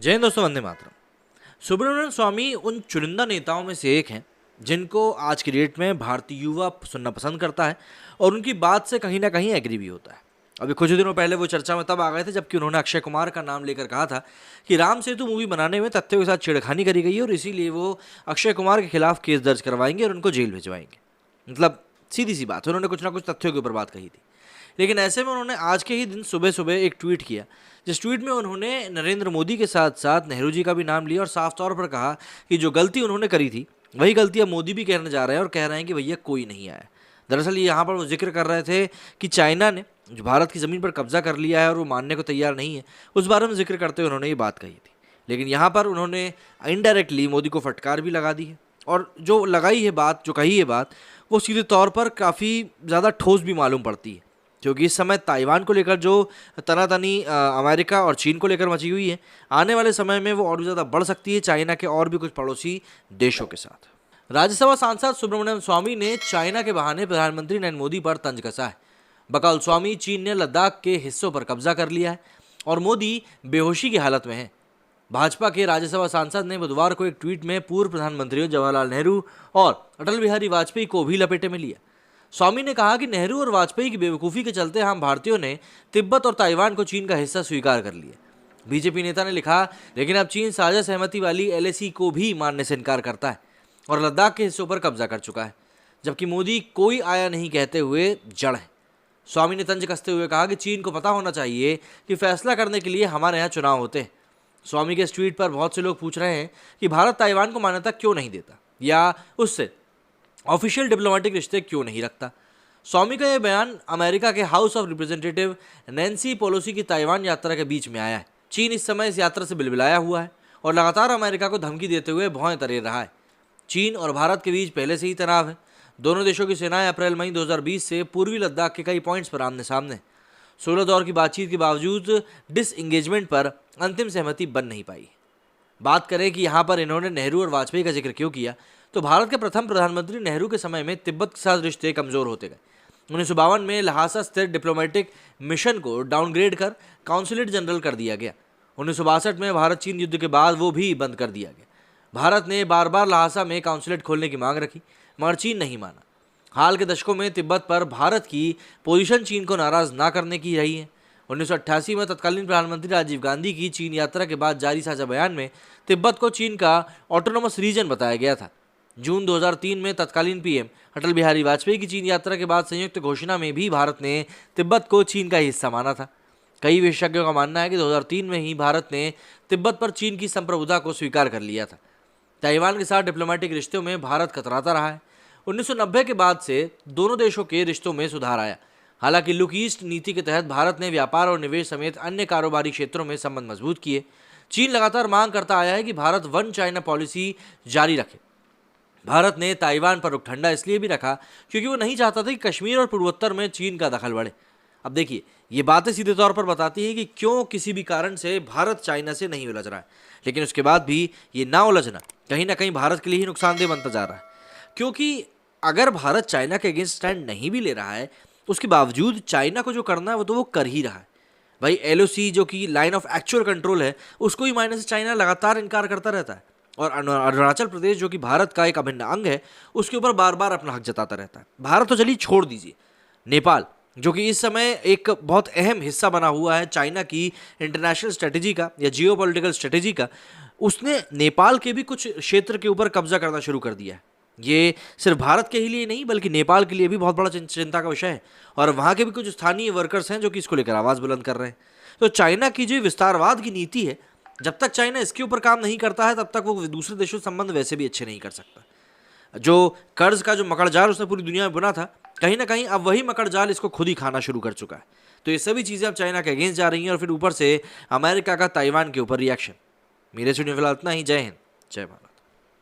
जय हिंद दोस्तों, वंदे मातरम। सुब्रमण्यम स्वामी उन चुनिंदा नेताओं में से एक हैं जिनको आज की डेट में भारतीय युवा सुनना पसंद करता है और उनकी बात से कहीं ना कहीं एग्री भी होता है। अभी कुछ दिनों पहले वो चर्चा में तब आ गए थे जबकि उन्होंने अक्षय कुमार का नाम लेकर कहा था कि राम सेतु मूवी बनाने में तथ्यों के साथ छेड़खानी करी गई है और इसीलिए वो अक्षय कुमार के खिलाफ केस दर्ज करवाएंगे और उनको जेल भिजवाएंगे। मतलब सीधी सी बात, उन्होंने कुछ ना कुछ तथ्यों के ऊपर बात कही थी। लेकिन ऐसे में उन्होंने आज के ही दिन सुबह सुबह एक ट्वीट किया, जिस ट्वीट में उन्होंने नरेंद्र मोदी के साथ साथ नेहरू जी का भी नाम लिया और साफ तौर पर कहा कि जो गलती उन्होंने करी थी वही गलती अब मोदी भी कहने जा रहे हैं और कह रहे हैं कि भैया कोई नहीं आया। दरअसल ये यहाँ पर वो जिक्र कर रहे थे कि चाइना ने जो भारत की ज़मीन पर कब्जा कर लिया है और वो मानने को तैयार नहीं है, उस बारे में जिक्र करते हुए उन्होंने ये बात कही थी। लेकिन यहाँ पर उन्होंने इनडायरेक्टली मोदी को फटकार भी लगा दी है और जो लगाई है बात, जो कही है बात, वो सीधे तौर पर काफ़ी ज़्यादा ठोस भी मालूम पड़ती है, क्योंकि इस समय ताइवान को लेकर जो तनातनी अमेरिका और चीन को लेकर मची हुई है, आने वाले समय में वो और भी ज़्यादा बढ़ सकती है चाइना के और भी कुछ पड़ोसी देशों के साथ। राज्यसभा सांसद सुब्रमण्यम स्वामी ने चाइना के बहाने प्रधानमंत्री नरेंद्र मोदी पर तंज कसा है। बकौल स्वामी, चीन ने लद्दाख के हिस्सों पर कब्जा कर लिया है और मोदी बेहोशी की हालत में है। भाजपा के राज्यसभा सांसद ने बुधवार को एक ट्वीट में पूर्व प्रधानमंत्रियों जवाहरलाल नेहरू और अटल बिहारी वाजपेयी को भी लपेटे में लिया। स्वामी ने कहा कि नेहरू और वाजपेयी की बेवकूफ़ी के चलते हम भारतीयों ने तिब्बत और ताइवान को चीन का हिस्सा स्वीकार कर लिया। बीजेपी नेता ने लिखा, लेकिन अब चीन साझा सहमति वाली एलएसी को भी मानने से इनकार करता है और लद्दाख के हिस्सों पर कब्जा कर चुका है, जबकि मोदी कोई आया नहीं कहते हुए जड़ है। स्वामी ने तंज कसते हुए कहा कि चीन को पता होना चाहिए कि फैसला करने के लिए हमारे यहाँ चुनाव होते हैं। स्वामी के इस ट्वीट पर बहुत से लोग पूछ रहे हैं कि भारत ताइवान को मान्यता क्यों नहीं देता या उससे ऑफिशियल डिप्लोमेटिक रिश्ते क्यों नहीं रखता। स्वामी का यह बयान अमेरिका के house of representative Nancy Pelosi की ताइवान यात्रा के बीच में आया है। चीन इस समय इस यात्रा से बिलबिलाया हुआ है और लगातार अमेरिका को धमकी देते हुए भौहें तरेर रहा है। चीन और भारत के बीच पहले से ही तनाव है। दोनों देशों की सेनाएं अप्रैल मई 2020 से पूर्वी लद्दाख के कई पॉइंट्स पर आमने सामने। 16 दौर की बातचीत के बावजूद डिसएंगेजमेंट पर अंतिम सहमति बन नहीं पाई। बात करें कि यहाँ पर इन्होंने नेहरू और वाजपेयी का जिक्र क्यों किया, तो भारत के प्रथम प्रधानमंत्री नेहरू के समय में तिब्बत के साथ रिश्ते कमजोर होते गए। 1952 में लहासा स्थित डिप्लोमेटिक मिशन को डाउनग्रेड कर काउंसलेट जनरल कर दिया गया। 1962 में भारत चीन युद्ध के बाद वो भी बंद कर दिया गया। भारत ने बार बार लहासा में काउंसलेट खोलने की मांग रखी, मगर चीन नहीं माना। हाल के दशकों में तिब्बत पर भारत की पोजीशन चीन को नाराज ना करने की रही है। 1988 में तत्कालीन प्रधानमंत्री राजीव गांधी की चीन यात्रा के बाद जारी साझा बयान में तिब्बत को चीन का ऑटोनोमस रीजन बताया गया था। जून 2003 में तत्कालीन पीएम अटल बिहारी वाजपेयी की चीन यात्रा के बाद संयुक्त घोषणा में भी भारत ने तिब्बत को चीन का हिस्सा माना था। कई विशेषज्ञों का मानना है कि 2003 में ही भारत ने तिब्बत पर चीन की संप्रभुता को स्वीकार कर लिया था। ताइवान के साथ डिप्लोमेटिक रिश्तों में भारत कतराता रहा है। 1990 के बाद से दोनों देशों के रिश्तों में सुधार आया। हालांकि लुक ईस्ट नीति के तहत भारत ने व्यापार और निवेश समेत अन्य कारोबारी क्षेत्रों में संबंध मजबूत किए। चीन लगातार मांग करता आया है कि भारत वन चाइना पॉलिसी जारी रखे। भारत ने ताइवान पर रुख ठंडा इसलिए भी रखा क्योंकि वो नहीं चाहता था कि कश्मीर और पूर्वोत्तर में चीन का दखल बढ़े। अब देखिए, ये बातें सीधे तौर पर बताती हैं कि क्यों किसी भी कारण से भारत चाइना से नहीं उलझ रहा है, लेकिन उसके बाद भी ये ना उलझना कहीं ना कहीं भारत के लिए ही नुकसानदेह बनता जा रहा है। क्योंकि अगर भारत चाइना के अगेंस्ट स्टैंड नहीं भी ले रहा है, उसके बावजूद चाइना को जो करना है वो तो वो कर ही रहा है। भाई एलओसी जो कि लाइन ऑफ एक्चुअल कंट्रोल है, उसको ही मानने से चाइना लगातार इनकार करता रहता है और अरुणाचल प्रदेश जो कि भारत का एक अभिन्न अंग है, उसके ऊपर बार बार अपना हक जताता रहता है। भारत तो चलिए छोड़ दीजिए, नेपाल जो कि इस समय एक बहुत अहम हिस्सा बना हुआ है चाइना की इंटरनेशनल स्ट्रेटेजी का या जियोपॉलिटिकल स्ट्रेटेजी का, उसने नेपाल के भी कुछ क्षेत्र के ऊपर कब्जा करना शुरू कर दिया है। ये सिर्फ भारत के ही लिए नहीं बल्कि नेपाल के लिए भी बहुत बड़ा चिंता का विषय है और वहाँ के भी कुछ स्थानीय वर्कर्स हैं जो कि इसको लेकर आवाज़ बुलंद कर रहे हैं। तो चाइना की जो विस्तारवाद की नीति है, जब तक चाइना इसके ऊपर काम नहीं करता है तब तक वो दूसरे देशों से संबंध वैसे भी अच्छे नहीं कर सकता। जो कर्ज का जो मकड़जाल उसने पूरी दुनिया में बुना था, कहीं ना कहीं अब वही मकड़जाल इसको खुद ही खाना शुरू कर चुका है। तो ये सभी चीज़ें अब चाइना के अगेंस्ट जा रही हैं और फिर ऊपर से अमेरिका का ताइवान के ऊपर रिएक्शन। मेरे सुनिए फिलहाल इतना ही। जय हिंद, जय भारत।